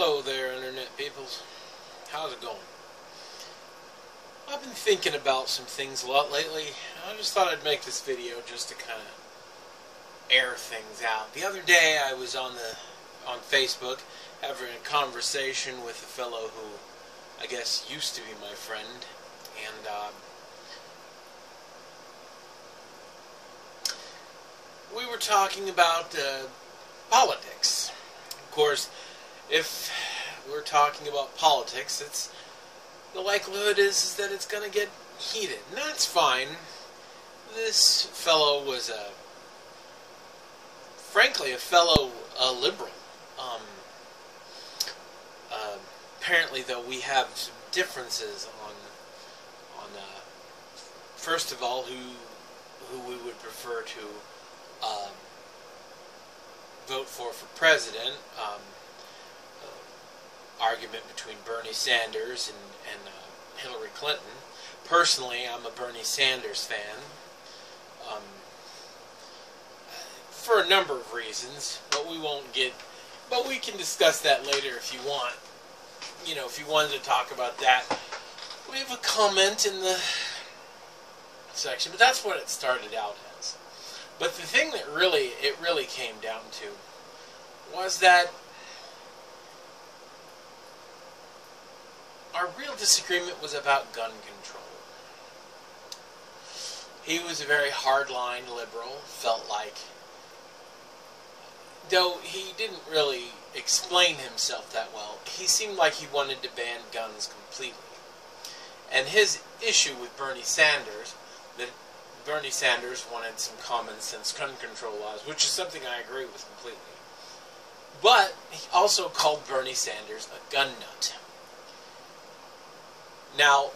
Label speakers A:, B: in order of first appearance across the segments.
A: Hello there, Internet peoples. How's it going? I've been thinking about some things a lot lately. I just thought I'd make this video just to kind of air things out. The other day I was on Facebook having a conversation with a fellow who I guess used to be my friend, and we were talking about politics. Of course, if we're talking about politics, the likelihood is that it's going to get heated, and that's fine. This fellow was frankly a fellow liberal. Apparently, though, we have some differences on first of all, who we would prefer to vote for president. Argument between Bernie Sanders and Hillary Clinton. Personally, I'm a Bernie Sanders fan. For a number of reasons, but we can discuss that later if you want. You know, if you wanted to talk about that, leave a comment in the section. But that's what it started out as. But the thing that really came down to was that our real disagreement was about gun control. He was a very hardline liberal, felt like, though he didn't really explain himself that well, he seemed like he wanted to ban guns completely. And his issue with Bernie Sanders, that Bernie Sanders wanted some common sense gun control laws, which is something I agree with completely. But he also called Bernie Sanders a gun nut. Now,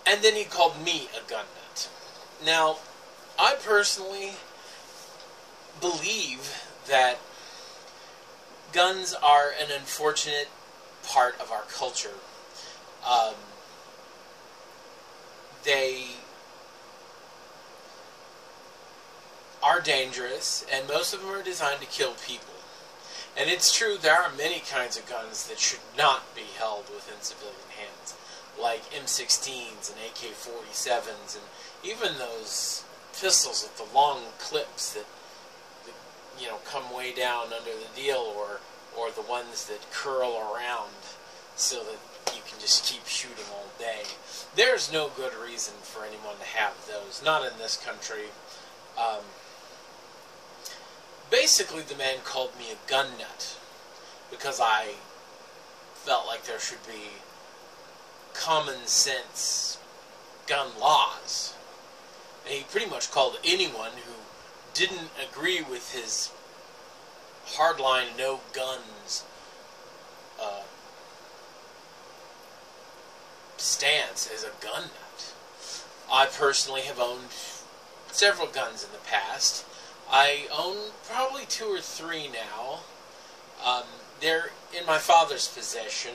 A: and then he called me a gun nut. Now, I personally believe that guns are an unfortunate part of our culture. They are dangerous, and most of them are designed to kill people. And it's true, there are many kinds of guns that should not be held within civilian hands, like M16s and AK-47s, and even those pistols with the long clips that you know, come way down under the deal, or the ones that curl around so that you can just keep shooting all day. There's no good reason for anyone to have those, not in this country. Basically, the man called me a gun nut because I felt like there should be common sense gun laws. And he pretty much called anyone who didn't agree with his hardline no guns stance as a gun nut. I personally have owned several guns in the past. I own probably 2 or 3 now. They're in my father's possession.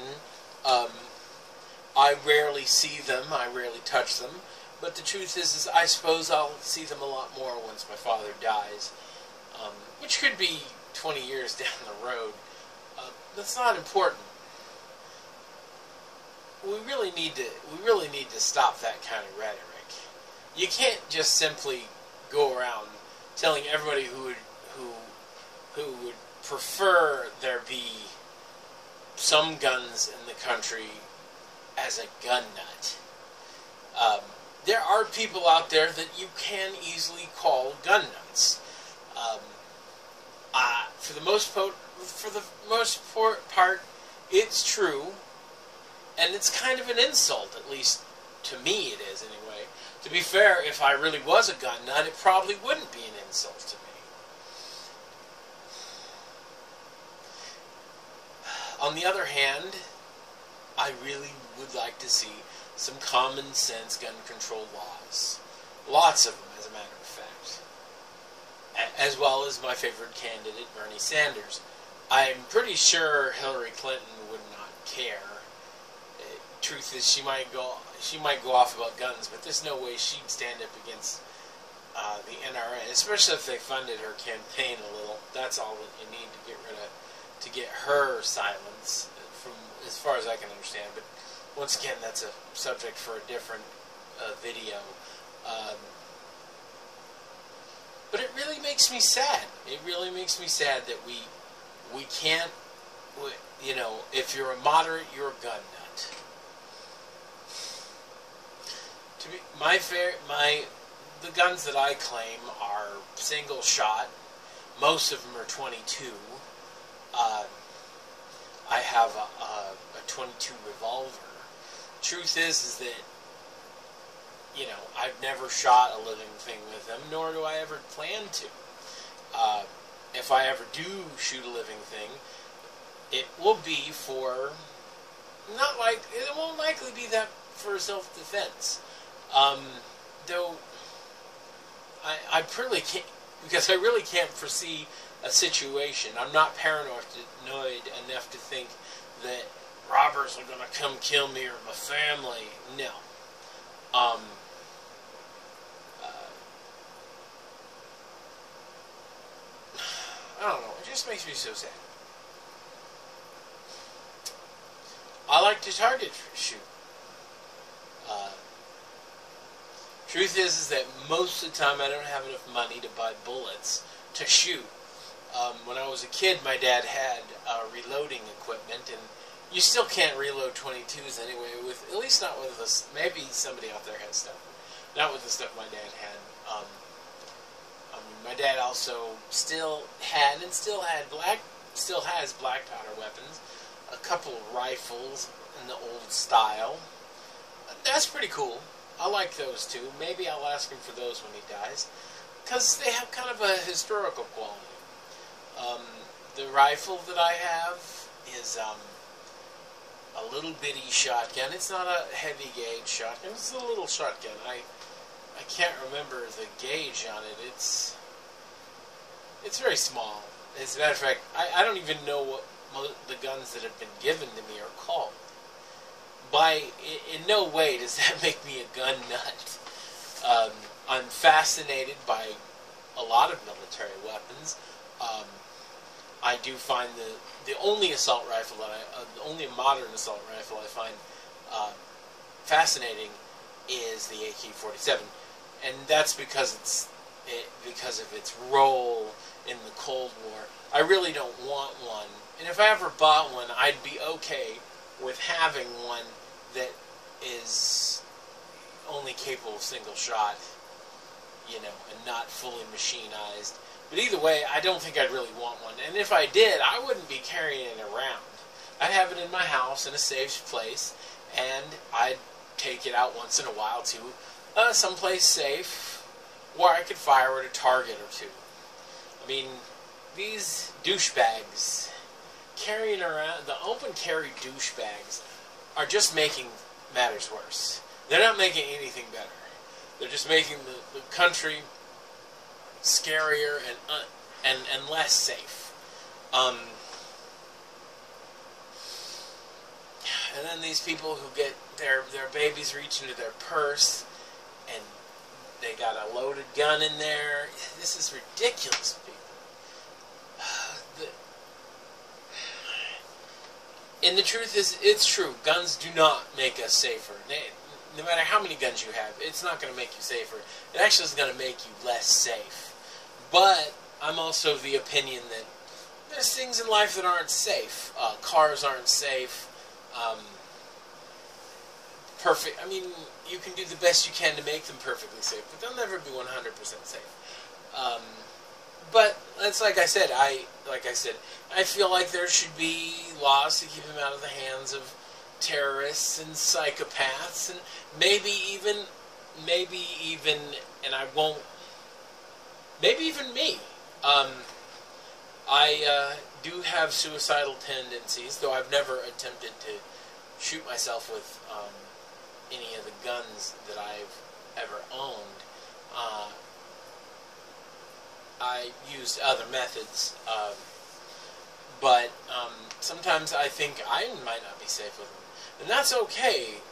A: I rarely see them. I rarely touch them. But the truth is I suppose I'll see them a lot more once my father dies, which could be 20 years down the road. That's not important. We really need to stop that kind of rhetoric. You can't just simply go around telling everybody who would prefer there be some guns in the country as a gun nut. There are people out there that you can easily call gun nuts. For the most part, it's true, and it's kind of an insult, at least to me it is anyway. To be fair, if I really was a gun nut, it probably wouldn't be an insult to me. On the other hand, I really would like to see some common sense gun control laws. Lots of them, as a matter of fact. As well as my favorite candidate, Bernie Sanders. I'm pretty sure Hillary Clinton would not care. Truth is, she might go off about guns, but there's no way she'd stand up against the NRA, especially if they funded her campaign a little. That's all that you need to get rid of to get her silence, from as far as I can understand. But once again, that's a subject for a different video. But it really makes me sad. It really makes me sad that we can't, you know, if you're a moderate, you're a gun nut. To be, the guns that I claim are single shot. Most of them are 22. I have a 22 revolver. Truth is that, you know, I've never shot a living thing with them, nor do I ever plan to. If I ever do shoot a living thing, it will be for, it won't likely be that for self-defense. Though, I really can't, because I really can't foresee a situation. I'm not paranoid enough to think that robbers are going to come kill me or my family. No. I don't know. It just makes me so sad. I like to target shoot. Truth is that most of the time I don't have enough money to buy bullets to shoot. When I was a kid, my dad had reloading equipment, and you still can't reload 22s anyway, with at least not with this. Maybe somebody out there has stuff, not with the stuff my dad had. My dad also still had and still has black powder weapons, a couple of rifles in the old style. That's pretty cool. I like those too. Maybe I'll ask him for those when he dies, because they have kind of a historical quality. The rifle that I have is a little bitty shotgun. It's not a heavy gauge shotgun. It's a little shotgun. I can't remember the gauge on it. It's very small. As a matter of fact, I don't even know what the guns that have been given to me are called. In no way does that make me a gun nut. I'm fascinated by a lot of military weapons. I do find the only assault rifle the only modern assault rifle I find fascinating is the AK-47, and that's because of its role in the Cold War. I really don't want one, and if I ever bought one, I'd be okay with having one that is only capable of single shot, you know, and not fully machinized. But either way, I don't think I'd really want one. And if I did, I wouldn't be carrying it around. I'd have it in my house in a safe place, and I'd take it out once in a while to someplace safe where I could fire at a target or two. I mean, these douchebags carrying around, the open carry douchebags are just making matters worse. They're not making anything better. They're just making the country scarier and less safe. And then these people who get their babies reach into their purse and they got a loaded gun in there. This is ridiculous, people. And the truth is, it's true. Guns do not make us safer. No matter how many guns you have, it's not going to make you safer. It actually is going to make you less safe. But I'm also of the opinion that there's things in life that aren't safe. Cars aren't safe. I mean, you can do the best you can to make them perfectly safe, but they'll never be 100% safe. But it's like I said. I feel like there should be laws to keep them out of the hands of terrorists and psychopaths, and maybe even, and I won't. Maybe even me. I do have suicidal tendencies, though I've never attempted to shoot myself with any of the guns that I've ever owned. I used other methods, but sometimes I think I might not be safe with them, and that's okay.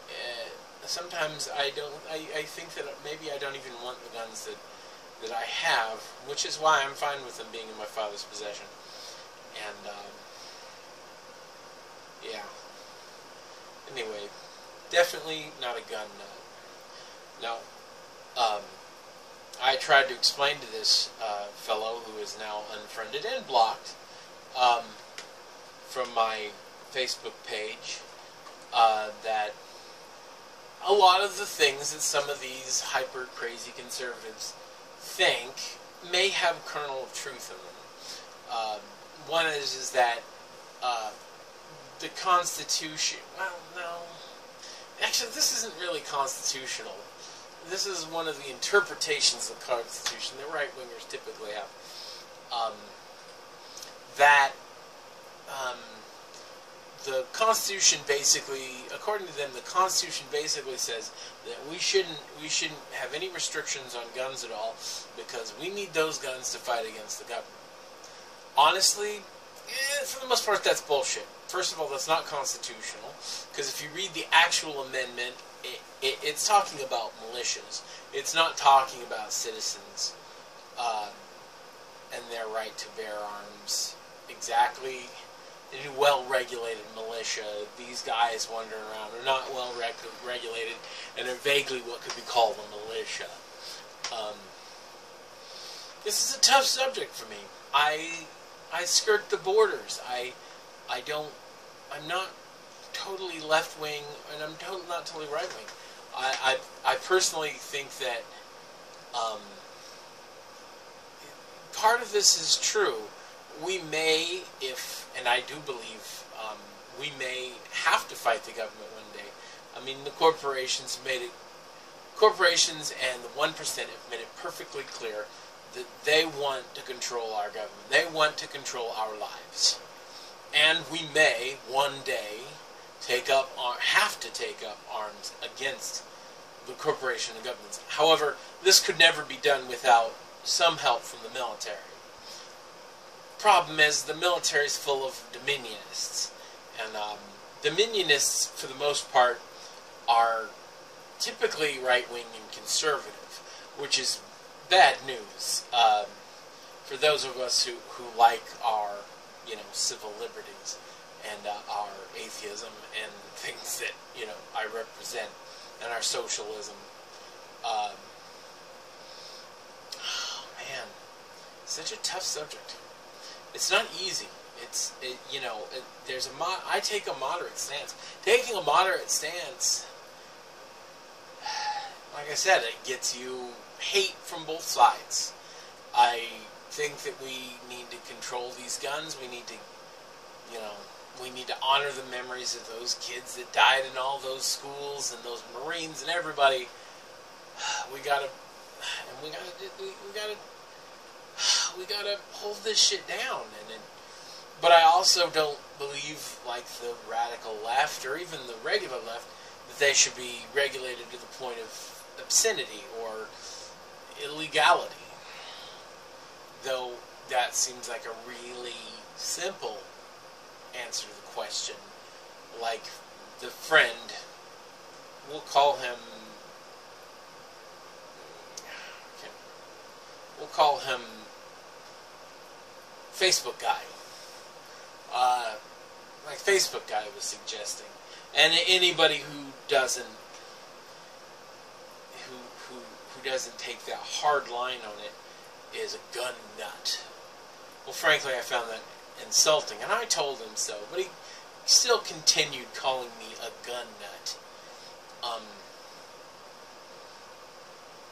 A: Sometimes I don't. I think that maybe I don't even want the guns that I have, which is why I'm fine with them being in my father's possession. And Yeah. Anyway, definitely not a gun nut. Now, I tried to explain to this fellow who is now unfriended and blocked from my Facebook page that a lot of the things that some of these hyper crazy conservatives think may have a kernel of truth in them. One is that the Constitution, well, no, actually this isn't really constitutional. This is one of the interpretations of the Constitution that right-wingers typically have. The Constitution basically, according to them, the Constitution basically says that we shouldn't have any restrictions on guns at all because we need those guns to fight against the government. Honestly, for the most part, that's bullshit. First of all, that's not constitutional, because if you read the actual amendment, it's talking about militias. It's not talking about citizens and their right to bear arms. Exactly. In a well-regulated militia, these guys wandering around are not well-regulated, and are vaguely what could be called a militia. This is a tough subject for me. I skirt the borders. I'm not totally left-wing, and I'm not totally right-wing. I personally think that part of this is true. We may, and I do believe, we may have to fight the government one day. I mean, the corporations and the 1% have made it perfectly clear that they want to control our government. They want to control our lives. And we may, one day, have to take up arms against the corporation and governments. However, this could never be done without some help from the military. Problem is, the military is full of dominionists. And dominionists, for the most part, are typically right-wing and conservative, which is bad news for those of us who like our, civil liberties and our atheism and things that, I represent, and our socialism. Oh, man. Such a tough subject. It's not easy. I take a moderate stance. Taking a moderate stance, like I said, it gets you hate from both sides. I think that we need to control these guns. We need to, we need to honor the memories of those kids that died in all those schools and those Marines and everybody. We gotta hold this shit down. But I also don't believe, like the radical left or even the regular left, that they should be regulated to the point of obscenity or illegality. Though that seems like a really simple answer to the question. Like the friend, we'll call him Facebook guy. Like Facebook guy was suggesting. And anybody who doesn't take that hard line on it is a gun nut. Well, frankly, I found that insulting, and I told him so, but he still continued calling me a gun nut.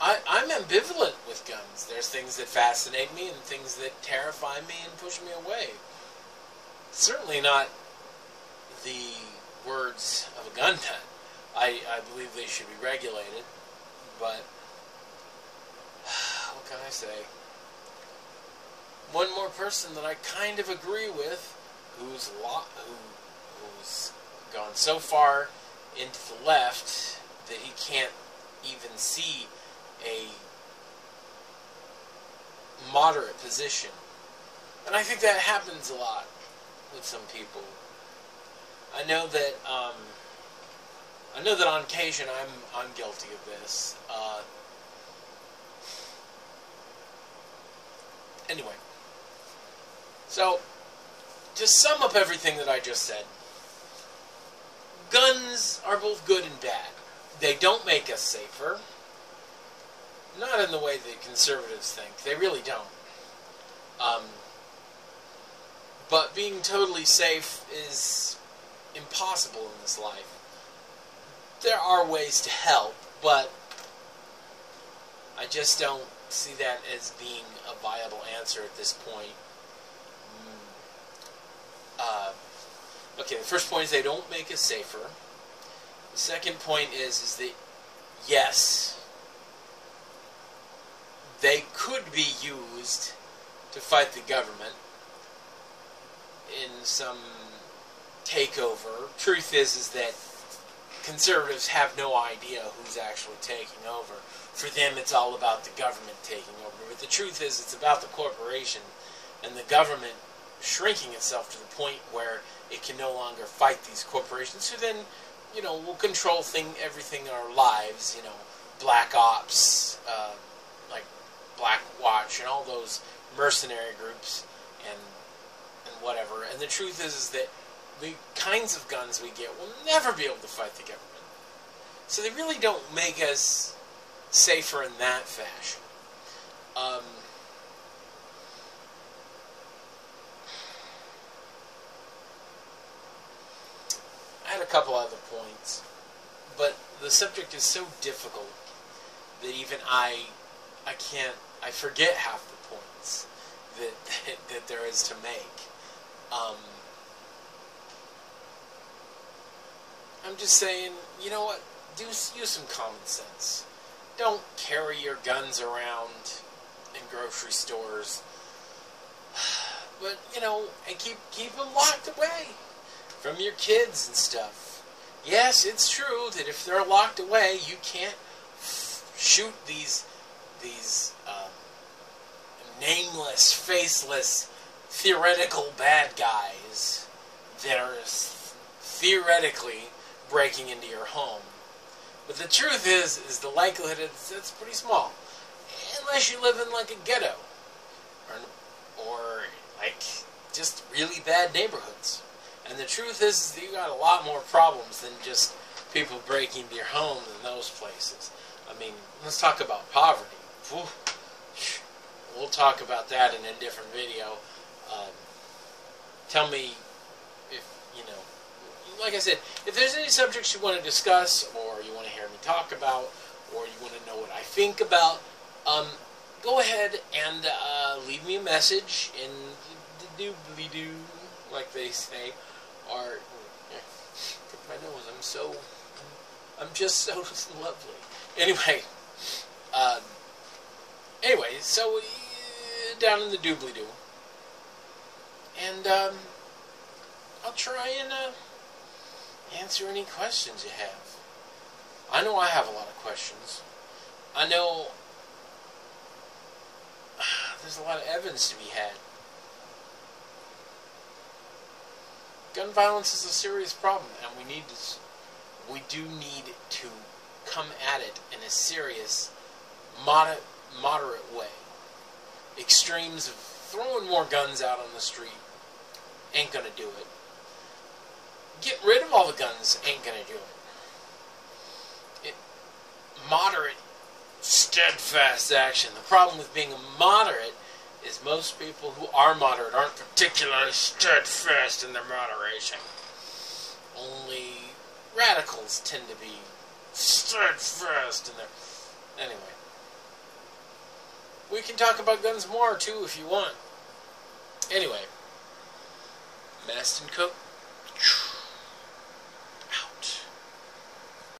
A: I'm ambivalent with guns. There's things that fascinate me and things that terrify me and push me away. Certainly not the words of a gun nut. I believe they should be regulated, but what can I say? One more person that I kind of agree with, who's gone so far into the left that he can't even see a moderate position. And I think that happens a lot with some people. I know that on occasion I'm guilty of this. Anyway, so to sum up everything that I just said, guns are both good and bad. They don't make us safer. Not in the way that conservatives think. They really don't. But being totally safe is impossible in this life. There are ways to help, but I just don't see that as being a viable answer at this point. Okay, the first point is they don't make us safer. The second point is that, yes, they could be used to fight the government in some takeover. Truth is that conservatives have no idea who's actually taking over. For them, it's all about the government taking over. But the truth is, it's about the corporation and the government shrinking itself to the point where it can no longer fight these corporations, who then, will control everything in our lives. Black Ops, like Black Watch, and all those mercenary groups, and whatever. And the truth is that the kinds of guns we get will never be able to fight the government. So they really don't make us safer in that fashion. I had a couple other points, but the subject is so difficult that even I forget half the points that there is to make. I'm just saying, you know what? Use some common sense. Don't carry your guns around in grocery stores. But, and keep them locked away from your kids and stuff. Yes, it's true that if they're locked away, you can't shoot these nameless, faceless, theoretical bad guys that are theoretically breaking into your home. But the truth is the likelihood is that's pretty small, unless you live in like a ghetto or like just really bad neighborhoods. And the truth is that you got a lot more problems than just people breaking into your home in those places. I mean, let's talk about poverty. Whew. We'll talk about that in a different video. Tell me if, like I said, if there's any subjects you want to discuss, or you want to hear me talk about, or you want to know what I think about, go ahead and leave me a message in the doobly-doo, like they say, or, pick my nose, I'm just so lovely. Anyway, so down in the doobly-doo, and I'll try and answer any questions you have. I know I have a lot of questions. I know there's a lot of evidence to be had. Gun violence is a serious problem, and we do need to come at it in a serious, moderate way. Extremes of throwing more guns out on the street ain't gonna do it. Get rid of all the guns ain't gonna do it. Moderate, steadfast action. The problem with being moderate is most people who are moderate aren't particularly steadfast in their moderation. Only radicals tend to be steadfast in their... Anyway. We can talk about guns more, too, if you want. Anyway. Maston Cook.